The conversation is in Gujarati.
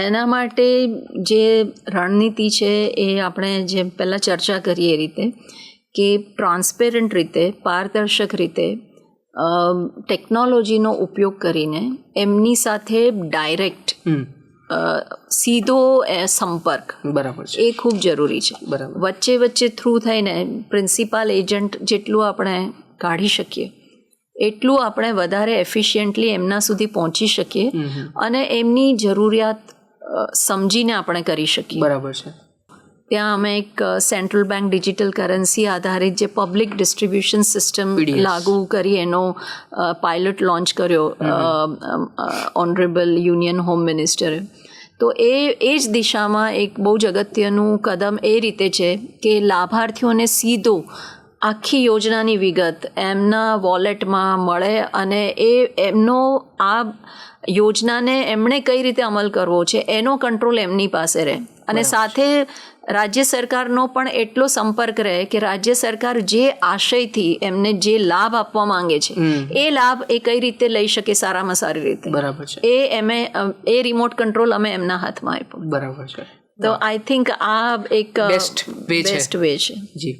એના માટે જે રણનીતિ છે એ આપણે જે પહેલાં ચર્ચા કરીએ એ રીતે કે ટ્રાન્સપેરન્ટ રીતે, પારદર્શક રીતે ટેકનોલોજીનો ઉપયોગ કરીને એમની સાથે ડાયરેક્ટ સીધો સંપર્ક બરાબર છે, એ ખૂબ જરૂરી છે. બરાબર. વચ્ચે થ્રુ થઈને પ્રિન્સિપાલ એજન્ટ જેટલું આપણે કાઢી શકીએ એટલું આપણે વધારે એફિશિયન્ટલી એમના સુધી પહોંચી શકીએ અને એમની જરૂરિયાત સમજીને આપણે કરી શકીએ. બરાબર છે. ત્યાં અમે એક સેન્ટ્રલ બેંક ડિજિટલ કરન્સી આધારિત જે પબ્લિક ડિસ્ટ્રીબ્યુશન સિસ્ટમ લાગુ કરી એનો પાયલટ લોન્ચ કર્યો ઓનરેબલ યુનિયન હોમ મિનિસ્ટરે. તો એ જ દિશામાં એક બહુ જ અગત્યનું કદમ એ રીતે છે કે લાભાર્થીઓને સીધો આખી યોજનાની વિગત એમના વોલેટમાં મળે અને એમનો આ યોજનાને એમણે કઈ રીતે અમલ કરવો છે એનો કંટ્રોલ એમની પાસે રહે અને સાથે રાજ્ય સરકારનો પણ એટલો સંપર્ક રહે કે રાજ્ય સરકાર જે આશયથી એમને જે લાભ આપવા માંગે છે એ લાભ એ કઈ રીતે લઈ શકે સારામાં સારી રીતે. બરાબર છે. એ રિમોટ કંટ્રોલ અમે એમના હાથમાં આપ્યો. બરાબર છે. તો આઈ થિંક આ એક બેસ્ટ વે છે. જી.